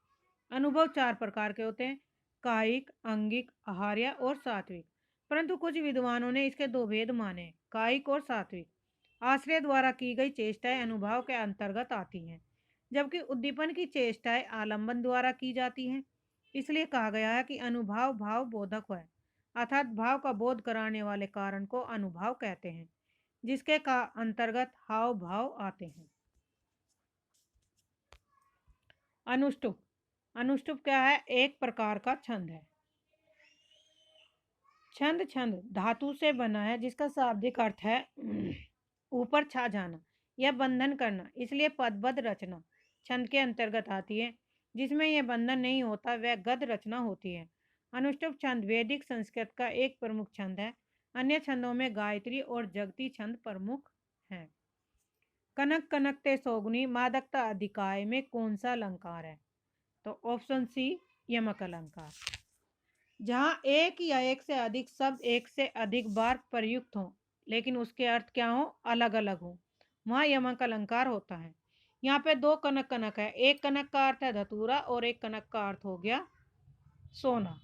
अनुभव चार प्रकार के होते हैं, कायिक, अंगिक, आहार्य और सात्विक। परंतु कुछ विद्वानों ने इसके दो भेद माने, कायिक और सात्विक। आश्रय द्वारा की गई चेष्टाएं अनुभाव के अंतर्गत आती हैं, जबकि उद्दीपन की चेष्टाएं आलंबन द्वारा की जाती हैं। इसलिए कहा गया है कि अनुभाव भाव बोधक है, अर्थात भाव का बोध कराने वाले कारण को अनुभाव कहते हैं, जिसके का अंतर्गत हाव भाव आते हैं। अनुष्टुप। अनुष्टुप क्या है, एक प्रकार का छंद है। छंद छंद धातु से बना है, जिसका शाब्दिक अर्थ है ऊपर छा जाना या बंधन करना, इसलिए पदबद्ध रचना छंद के अंतर्गत आती है। जिसमें यह बंधन नहीं होता वह गद्य रचना होती है। अनुष्टुप छंद वैदिक संस्कृत का एक प्रमुख छंद है। अन्य छंदों में गायत्री और जगती छंद प्रमुख हैं। कनक कनकते सौगुनी मादकता अधिकाय में कौन सा अलंकार है, तो ऑप्शन सी यमक अलंकार। जहां एक या एक से अधिक शब्द एक से अधिक बार प्रयुक्त हो लेकिन उसके अर्थ क्या हो, अलग अलग हो, वहां यमक अलंकार होता है। यहाँ पे दो कनक कनक है, एक कनक का अर्थ है धतूरा और एक कनक का अर्थ हो गया सोना।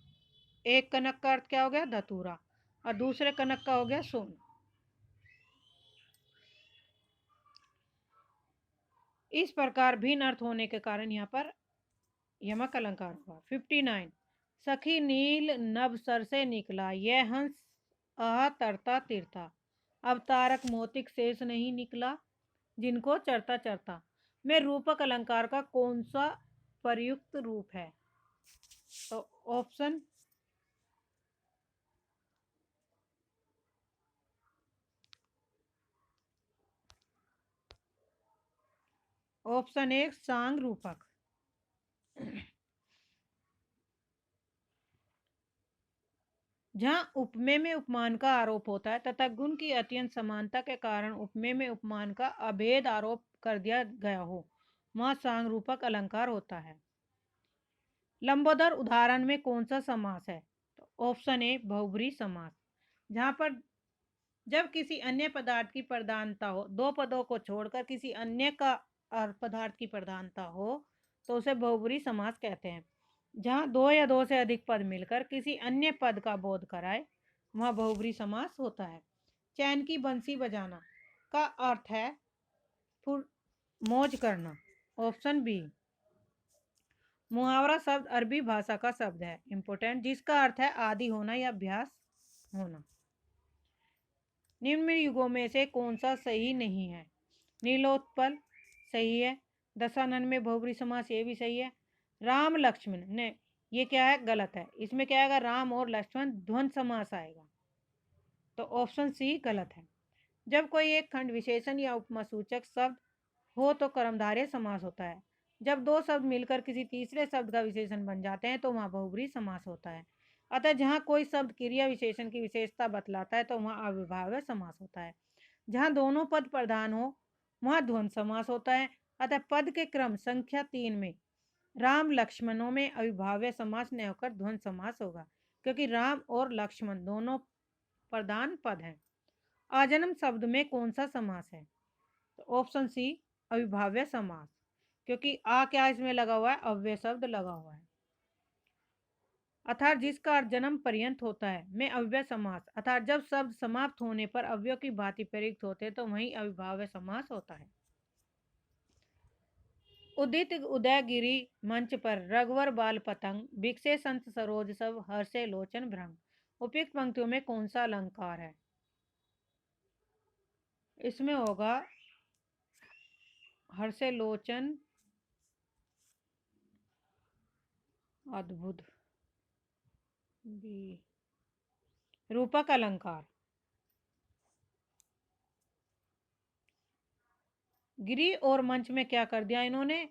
एक कनक का अर्थ क्या हो गया, धतूरा, और दूसरे कनक का हो गया सोना। इस प्रकार भिन्न अर्थ होने के कारण यहाँ पर यमक अलंकार हुआ। 59। सखी नील नभ सर से निकला, यह हंस आह तरता तिरता, अब तारक मोतिक शेष नहीं निकला, जिनको चरता चरता में रूपक अलंकार का कौन सा प्रयुक्त रूप है, तो ऑप्शन ऑप्शन एक सांग रूपक। जहां उपमेय में उपमान का आरोप होता है तथा गुण की अत्यंत समानता के कारण उपमेय में उपमान का अभेद आरोप कर दिया गया हो, वहां सांग रूपक अलंकार होता है। लंबोदर उदाहरण में कौन सा समास है? तो ऑप्शन ए बहुब्रीहि समास, जहां पर जब किसी अन्य पदार्थ की प्रधानता हो, दो पदों को छोड़कर किसी अन्य का पदार्थ की प्रधानता हो, तो उसे बहुब्रीहि समास कहते हैं। जहां दो या दो से अधिक पद मिलकर किसी अन्य पद का बोध कराए, वहां बहुब्रीहि समास होता है। चैन की बंसी बजाना का अर्थ है मौज करना। Option B. मुहावरा शब्द अरबी भाषा का शब्द है, इंपोर्टेंट, जिसका अर्थ है आदि होना या अभ्यास होना। निम्न युगों में से कौन सा सही नहीं है? नीलोत्पल सही है। दशानन में बहुब्रीहि समास, ये भी सही है। राम लक्ष्मण ने, ये क्या है? गलत है। इसमें क्या आएगा? राम और लक्ष्मण द्वंद्व समास आएगा, तो ऑप्शन सी गलत है। जब कोई एक खंड विशेषण या उपमा सूचक शब्द हो तो कर्मधारय समास होता है। जब दो शब्द मिलकर किसी तीसरे शब्द का विशेषण बन जाते हैं तो वहां बहुब्रीहि समास होता है। अतः जहां कोई शब्द क्रिया विशेषण की विशेषता बतलाता है तो वहां अविभाज्य समास होता है। जहां दोनों पद प्रधान हो वहां द्वंद्व समास होता है। अतः पद के क्रम संख्या 3 में राम लक्ष्मणों में अविभाज्य समास न होकर द्वंद्व समास होगा, क्योंकि राम और लक्ष्मण दोनों प्रधान पद हैं। आजन्म शब्द में कौन सा समास है? तो ऑप्शन सी अविभाज्य समास, क्योंकि आ क्या इसमें लगा हुआ है? अव्यय शब्द लगा हुआ है। अर्थात जिसका अर्थ जन्म पर्यंत होता है में अव्यय समास, अर्थात जब शब्द समाप्त होने पर अव्यय की भांति प्रयुक्त होते तो वही अविभाज्य समास होता है। उदित उदयगिरि मंच पर रघुवर बाल पतंग, बिकसे संत सरोज सब, हर्षे लोचन भ्रंग। उपयुक्त पंक्तियों में कौन सा अलंकार है? इसमें होगा हर्षे लोचन अद्भुत रूपक अलंकार। गिरी और मंच में क्या कर दिया इन्होंने?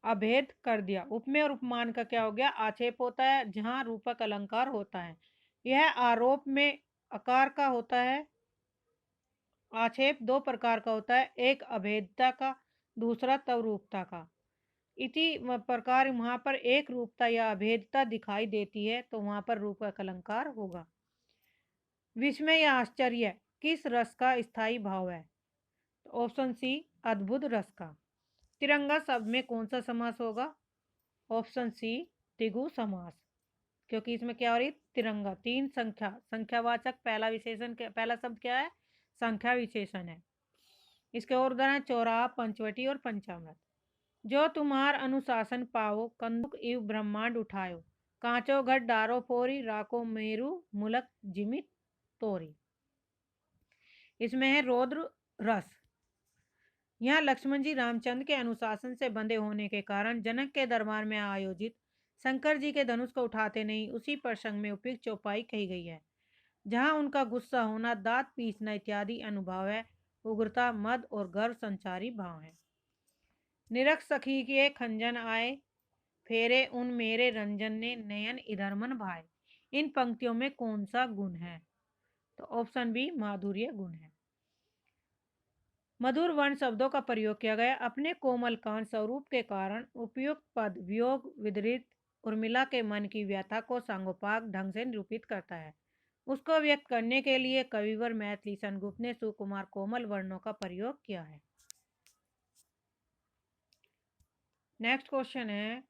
अभेद कर दिया। उपमेय और उपमान का क्या हो गया? आक्षेप होता है, जहां रूपक अलंकार होता है। यह आरोप में आकार का होता है। आक्षेप दो प्रकार का होता है, एक अभेदता का, दूसरा तवरूपता का। इसी प्रकार वहां पर एक रूपता या अभेदता दिखाई देती है तो वहां पर रूपक अलंकार होगा। विस्मय या आश्चर्य किस रस का स्थायी भाव है? तो ऑप्शन सी अद्भुत रस का। तिरंगा शब्द में कौन सा समास होगा? ऑप्शन सी तिगु समास, क्योंकि इसमें क्या हो रही? तिरंगा, तीन संख्या, संख्यावाचक पहला विशेषण, पहला शब्द क्या है? संख्या विशेषण है। इसके और उदाहरण चौराहा, पंचवटी और पंचामृत। जो तुम्हार अनुशासन पाओ, कंदुक इव ब्रह्मांड उठायो, कांचो घट डारो फोरी, राको मेरु मुलक जिमित तोरी। इसमें है रौद्र रस। यहाँ लक्ष्मण जी रामचंद्र के अनुशासन से बंधे होने के कारण जनक के दरबार में आयोजित शंकर जी के धनुष को उठाते नहीं, उसी प्रसंग में उपयुक्त चौपाई कही गई है। जहाँ उनका गुस्सा होना, दांत पीसना इत्यादि अनुभव है, उग्रता, मद और गर्व संचारी भाव है। निरख सखी के खंजन आए, फेरे उन मेरे रंजन ने, नयन इधर मन भाए। इन पंक्तियों में कौन सा गुण है? तो ऑप्शन बी माधुर्य गुण है। मधुर वर्ण शब्दों का प्रयोग किया गया। अपने कोमल कांत स्वरूप के कारण उपयुक्त पद वियोग विदरित उर्मिला के मन की व्यथा को सांगोपांग ढंग से निरूपित करता है। उसको व्यक्त करने के लिए कविवर मैथिली सेनगुप्त ने सुकुमार कोमल वर्णों का प्रयोग किया है। नेक्स्ट क्वेश्चन है,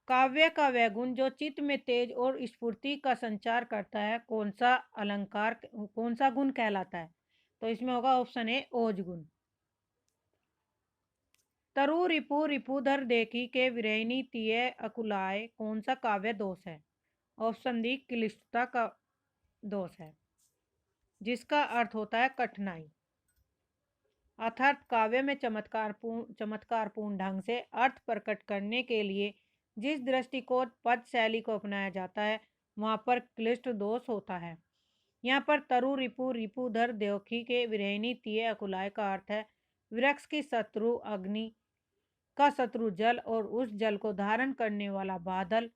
काव्य का वह गुण जो चित्त में तेज और स्फूर्ति का संचार करता है, कौन सा अलंकार, कौन सा गुण कहलाता है? तो इसमें होगा ऑप्शन ए ओज गुण। तरु रिपु रिपुधर देखी के विरहिणी तिये अकुलाए, कौन सा काव्य दोष है? ऑप्शन डी क्लिष्टता का दोष है, जिसका अर्थ होता है कठिनाई। अर्थात काव्य में चमत्कारपूर्ण ढंग से अर्थ प्रकट करने के लिए जिस दृष्टिकोण पद शैली को अपनाया जाता है वहां पर क्लिष्ट दोष होता है। यहाँ पर तरु रिपु रिपुधर देवकी के विरहिणी तिये अकुलाय का अर्थ है वृक्ष की शत्रु अग्नि का शत्रु जल और उस जल को धारण करने वाला बादल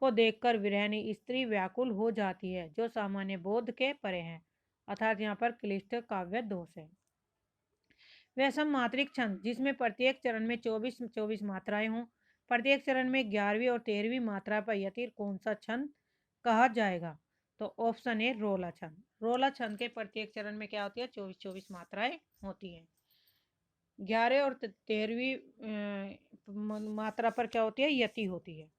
को देखकर विरहिणी स्त्री व्याकुल हो जाती है, जो सामान्य बोध के परे है। अर्थात यहाँ पर क्लिष्ट काव्य दोष है। वह सम मात्रिक छंद जिसमें प्रत्येक चरण में 24 मात्राएं हों, प्रत्येक चरण में 11वीं और 13वीं मात्रा पर यतिर कौन सा छंद कहा जाएगा? तो ऑप्शन ए रोला छंद। रोला छंद के प्रत्येक चरण में क्या होती है? 24-24 मात्राएं होती हैं। 11 और 13वीं मात्रा पर क्या होती है? यति होती है।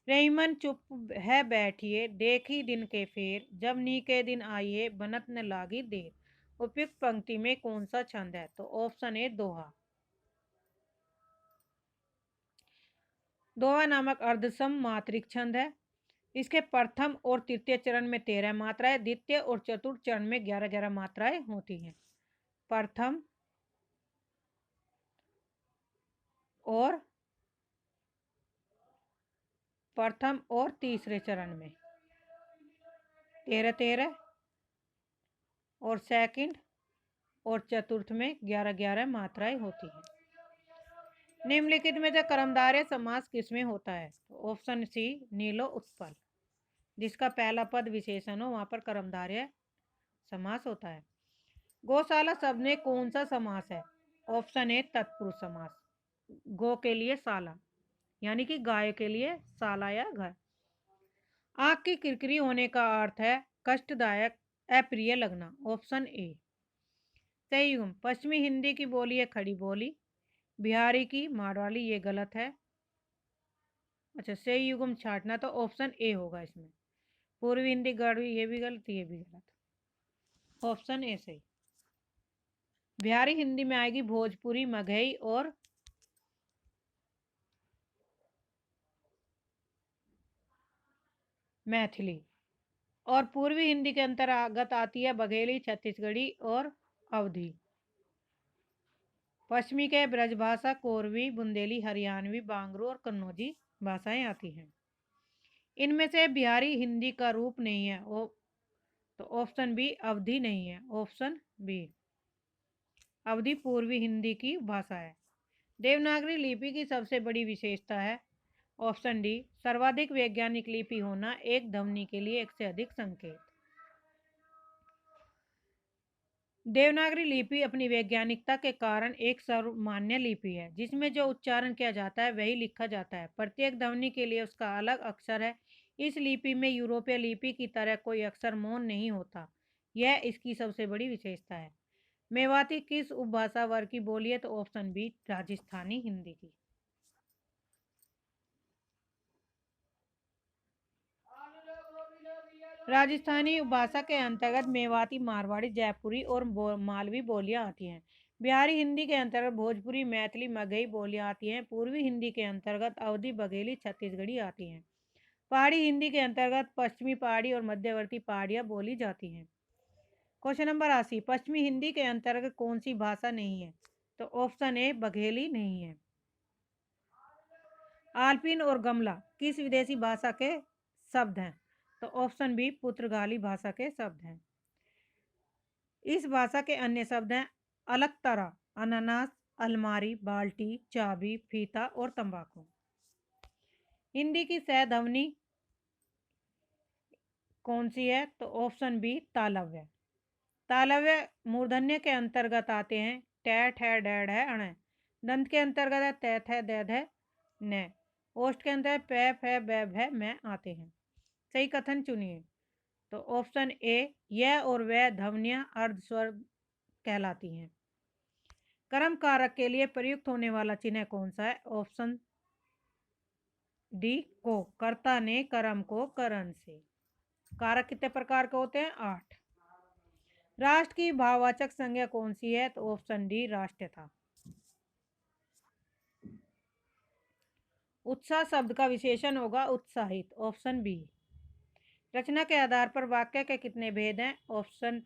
रहीमन चुप है बैठिए, देखी दिन के फेर, जब नी के दिन आइए, बनत न लागी देर। उपयुक्त पंक्ति में कौन सा छंद है? तो ऑप्शन ए दोहा। दोहा नामक अर्धसम मात्रिक छंद है। इसके प्रथम और तृतीय चरण में 13 मात्राएं, द्वितीय और चतुर्थ चरण में 11-11 मात्राएं होती हैं। प्रथम और तीसरे चरण में 13-13 और सेकंड और चतुर्थ में 11-11 मात्राएं होती हैं। निम्नलिखित में से कर्मधारय समास किसमें होता है? तो ऑप्शन सी नीलो उत्पल। जिसका पहला पद विशेषण हो वहां पर कर्मधारय समास होता है। गौशाला शब्द में कौन सा समास है? ऑप्शन ए तत्पुरुष समास। गो के लिए शाला यानी कि गाय के लिए शाला या घर। आंख की किरकिरी होने का अर्थ है कष्टदायक, अप्रिय लगना। Option A. सही युग्म पश्चिमी हिंदी की बोली है खड़ी बोली, बिहारी की मारवाड़ी, ये गलत है। अच्छा, सही युग्म छाटना, तो ऑप्शन ए होगा इसमें। पूर्वी हिंदी गढ़वी, ये भी गलत, ये भी गलत। ऑप्शन ए सही। बिहारी हिंदी में आएगी भोजपुरी, मगही और मैथिली। और पूर्वी हिंदी के अंतर्गत आती है बघेली, छत्तीसगढ़ी और अवधी। पश्चिमी के ब्रजभाषा कोरवी, बुंदेली, हरियाणवी, बांगरू और कन्नौजी भाषाएं आती हैं। इनमें से बिहारी हिंदी का रूप नहीं है, तो ऑप्शन बी अवधी नहीं है। ऑप्शन बी अवधी पूर्वी हिंदी की भाषा है। देवनागरी लिपि की सबसे बड़ी विशेषता है। ऑप्शन डी सर्वाधिक वैज्ञानिक लिपि होना, एक ध्वनि के लिए एक से अधिक संकेत। देवनागरी लिपि अपनी वैज्ञानिकता के कारण एक सर्वमान्य लिपि है, जिसमें जो उच्चारण किया जाता है वही लिखा जाता है। प्रत्येक ध्वनि के लिए उसका अलग अक्षर है। इस लिपि में यूरोपीय लिपि की तरह कोई अक्षर मौन नहीं होता। यह इसकी सबसे बड़ी विशेषता है। मेवाती किस उपभाषा वर्ग की बोली है? तो ऑप्शन बी राजस्थानी हिंदी की। राजस्थानी उपभाषा के अंतर्गत मेवाती, मारवाड़ी, जयपुरी और मालवी बोलियां आती हैं। बिहारी हिंदी के अंतर्गत भोजपुरी, मैथिली, मगही बोलियां आती हैं। पूर्वी हिंदी के अंतर्गत अवधी, बघेली, छत्तीसगढ़ी आती हैं। पहाड़ी हिंदी के अंतर्गत पश्चिमी पहाड़ी और मध्यवर्ती पहाड़ियां बोली जाती हैं। क्वेश्चन नंबर 80, पश्चिमी हिंदी के अंतर्गत कौन सी भाषा नहीं है? तो ऑप्शन ए बघेली नहीं है। आल्पिन और गमला किस विदेशी भाषा के शब्द हैं? तो ऑप्शन बी पुर्तगाली भाषा के शब्द हैं। इस भाषा के अन्य शब्द हैं अलकतरा, अनानास, अलमारी, बाल्टी, चाबी, फीता और तंबाकू। हिंदी की सहध्वनि कौन सी है? तो ऑप्शन बी तालव्य। तालव्य मूर्धन्य के अंतर्गत आते हैं टैट है, डैड है, अण है। दंत के अंतर्गत है तैथ है, दैद है, न। ओष्ठ के अंतर्गत पैप है, बैब है, मैं आते हैं। सही कथन चुनिए। तो ऑप्शन ए यह और वह ध्वनियां अर्धस्वर कहलाती हैं। कर्म कारक के लिए प्रयुक्त होने वाला चिन्ह कौन सा है? ऑप्शन डी को। कर्ता ने कर्म को करण से। कारक कितने प्रकार के होते हैं? 8। राष्ट्र की भाववाचक संज्ञा कौन सी है? तो ऑप्शन डी राष्ट्र था। उत्साह शब्द का विशेषण होगा उत्साहित। Option B. रचना के आधार पर वाक्य के कितने भेद हैं? ऑप्शन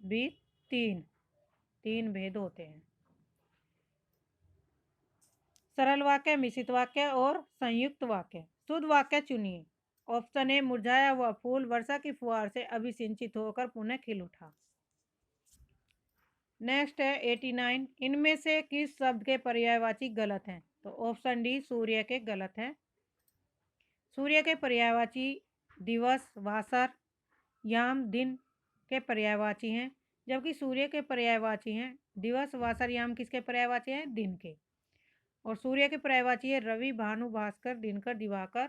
बी 3 भेद होते हैं। सरल वाक्य, मिश्रित वाक्य और संयुक्त वाक्य। शुद्ध वाक्य चुनिए। ऑप्शन ए मुरझाया हुआ फूल वर्षा की फुहार से अभिसिंचित होकर पुनः खिल उठा। नेक्स्ट है 89, इनमें से किस शब्द के पर्यायवाची गलत हैं? तो ऑप्शन डी सूर्य के गलत हैं। सूर्य के पर्यायवाची दिवस, वासर, याम, दिन के पर्यायवाची हैं, जबकि सूर्य के पर्यायवाची हैं दिवस, वासर, याम किसके पर्यायवाची हैं? दिन के। और सूर्य के पर्यायवाची है रवि, भानु, भास्कर, दिनकर, दिवाकर,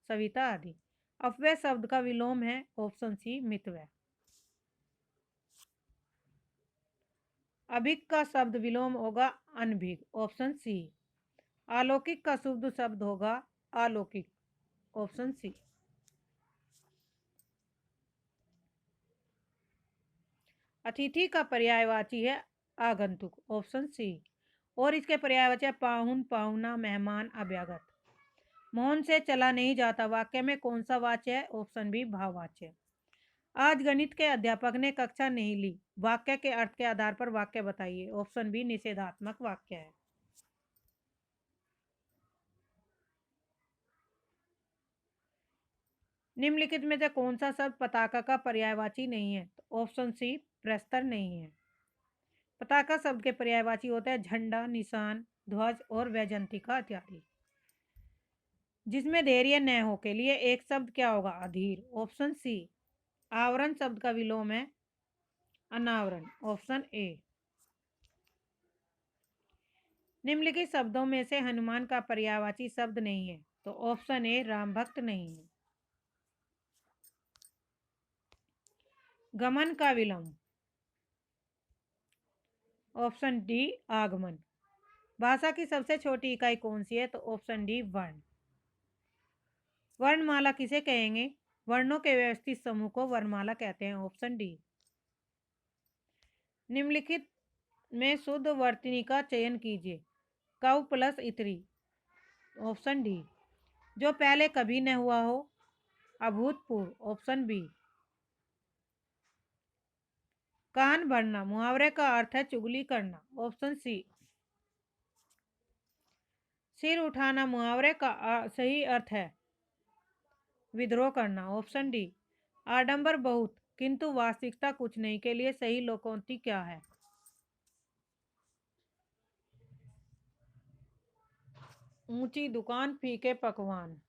सविता आदि। अपव्यय शब्द का विलोम है ऑप्शन सी मितव्यय। अभिक का शब्द विलोम होगा अनभिक, ऑप्शन सी। अलौकिक का शुद्ध शब्द होगा अलौकिक, ऑप्शन सी। अतिथि का पर्यायवाची है आगंतुक, ऑप्शन सी। और इसके पर्यायवाची है पाहुन, पाहुना, मेहमान, अभ्यागत। मौन से चला नहीं जाता वाक्य में कौन सा वाच्य है? ऑप्शन बी भाववाच्य। आज गणित के अध्यापक ने कक्षा नहीं ली, वाक्य के अर्थ के आधार पर वाक्य बताइए। ऑप्शन बी निषेधात्मक वाक्य है। निम्नलिखित में से कौन सा शब्द पताका का पर्यायवाची नहीं है? तो ऑप्शन सी प्रस्तर नहीं है। पताका शब्द के पर्यायवाची होते हैं झंडा, निशान, ध्वज और वैजंतिका इत्यादि। जिसमें धैर्य न हो के लिए एक शब्द क्या होगा? अधीर, ऑप्शन सी। आवरण शब्द का विलोम है अनावरण, ऑप्शन ए। निम्नलिखित शब्दों में से हनुमान का पर्यायवाची शब्द नहीं है? तो ऑप्शन ए राम भक्त नहीं है। गमन का विलोम, ऑप्शन डी आगमन। भाषा की सबसे छोटी इकाई कौन सी है? तो ऑप्शन डी वर्ण। वर्णमाला किसे कहेंगे? वर्णों के व्यवस्थित समूह को वर्णमाला कहते हैं, ऑप्शन डी। निम्नलिखित में शुद्ध वर्तनी का चयन कीजिए। कव प्लस इतरी, ऑप्शन डी। जो पहले कभी न हुआ हो, अभूतपूर्व, ऑप्शन बी। कान भरना मुहावरे का अर्थ है चुगली करना, ऑप्शन सी। सिर उठाना मुहावरे का सही अर्थ है विद्रोह करना, ऑप्शन डी। आडंबर बहुत किंतु वास्तविकता कुछ नहीं के लिए सही लोकोक्ति क्या है? ऊंची दुकान, फीके पकवान,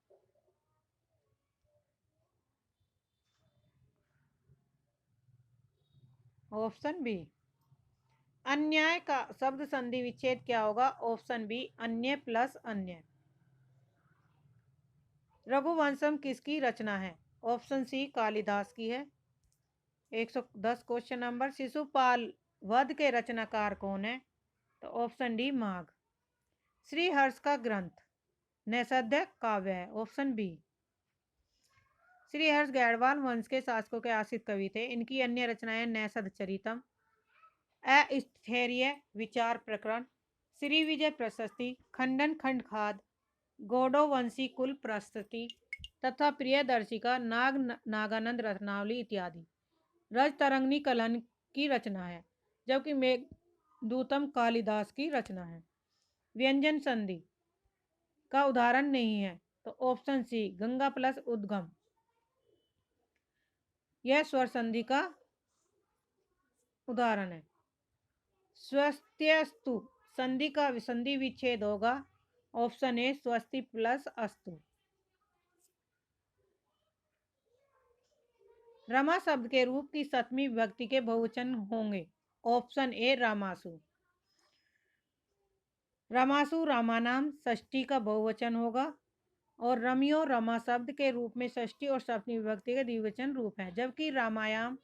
ऑप्शन बी। अन्याय का शब्द संधि विच्छेद क्या होगा? ऑप्शन बी अन्य प्लस अन्य। रघुवंशम किसकी रचना है? ऑप्शन सी कालिदास की है। 110 क्वेश्चन नंबर। शिशुपाल वध के रचनाकार कौन है? तो ऑप्शन डी माघ। श्रीहर्ष का ग्रंथ नैषधीय काव्य है, ऑप्शन बी। श्रीहर्ष गैड़वाल वंश के शासकों के आश्रित कवि थे। इनकी अन्य रचनाएं नैषध चरितम, अस्थैर्य विचार प्रकरण, श्री विजय प्रशस्ति, खंडन खंडखाद, गौड़ो वंशी कुल प्रस्तुति तथा प्रियदर्शिका नागानंद रत्नावली इत्यादि। रज तरंगनी कलन की रचना है, जबकि मेघदूतम कालिदास की रचना है। व्यंजन संधि का उदाहरण नहीं है, तो ऑप्शन सी गंगा प्लस उद्गम, यह स्वर संधि का उदाहरण है। स्वस्त्यस्तु संधि का संधि विच्छेद होगा, ऑप्शन ए स्वस्ति प्लस अस्तु। रमा शब्द के रूप की सप्तमी विभक्ति के बहुवचन होंगे, ऑप्शन ए रामासु। रामासु रामानाम षष्ठी का बहुवचन होगा और रमियो रमा शब्द के रूप में षष्ठी और सप्तमी विभक्ति के द्विवचन रूप है, जबकि रामायाम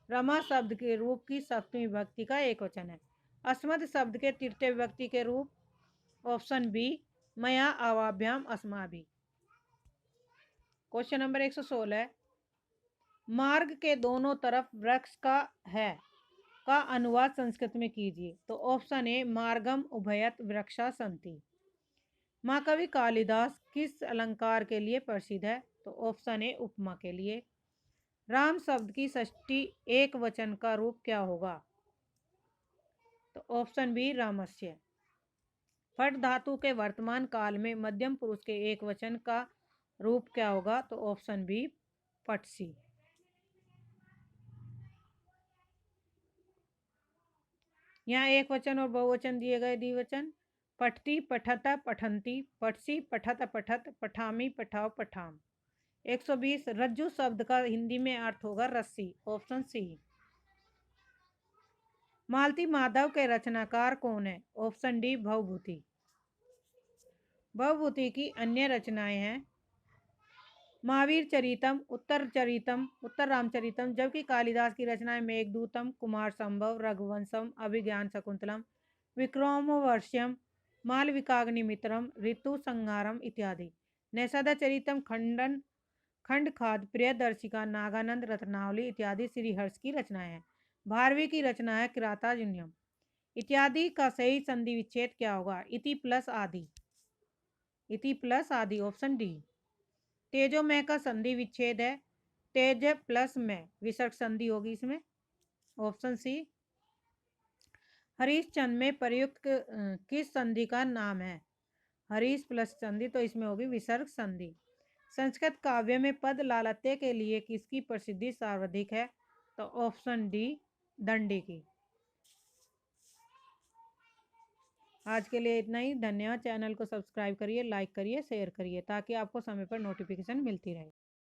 रमा शब्द के रूप की सप्तमी विभक्ति का एक वचन है। अस्मद शब्द के तृतीय विभक्ति के रूप, ऑप्शन बी मया अवाभ्याम अस्माभि। Question number 116। मार्ग के दोनों तरफ वृक्ष का अनुवाद संस्कृत में कीजिए। तो ऑप्शन ए मार्गम उभयत वृक्षा सन्ति। महाकवि कालिदास किस अलंकार के लिए प्रसिद्ध है? तो ऑप्शन ए उपमा के लिए। राम शब्द की षष्ठी एक वचन का रूप क्या होगा? तो ऑप्शन बी रामस्य। फट धातु के वर्तमान काल में मध्यम पुरुष के एक वचन का रूप क्या होगा? तो ऑप्शन बी पटसी। यहाँ एक वचन और बहुवचन दिए गए द्विवचन। पठती पठत पठंती, पठसी पठत पठत, पठामी पठाओ पठाम। 120 रज्जु शब्द का हिंदी में अर्थ होगा रस्सी, ऑप्शन सी। मालती माधव के रचनाकार कौन है? Option D Bhavabhuti. भवभूति की अन्य रचनाएं हैं महावीर चरितम, उत्तर रामचरितम, जबकि कालिदास की रचनाएं मेघदूतम, कुमार संभव, रघुवंशम, अभिज्ञान शकुंतलम, विक्रमोर्वश्यम, मालविकाग्निमित्रम, ऋतु संहारम इत्यादि। नैषाद चरितम, खंडखाद, प्रियदर्शिका, नागानंद रत्नावली इत्यादि श्रीहर्ष की रचनाएं हैं। भारवी की रचना है किरातार्जुनीयम। इत्यादि का सही संधि विच्छेद क्या होगा? इति प्लस आदि। इति प्लस आदि, ऑप्शन डी। तेजोमय का संधि विच्छेद है तेज प्लस में, विसर्ग संधि होगी इसमें, ऑप्शन सी। हरीशचंद्र में प्रयुक्त किस संधि का नाम है? हरीश प्लस संधि, तो इसमें होगी विसर्ग संधि। संस्कृत काव्य में पद लालत्य के लिए किसकी प्रसिद्धि सर्वाधिक है? तो ऑप्शन डी, दंडी की। आज के लिए इतना ही। धन्यवाद। चैनल को सब्सक्राइब करिए, लाइक करिए, शेयर करिए ताकि आपको समय पर नोटिफिकेशन मिलती रहे।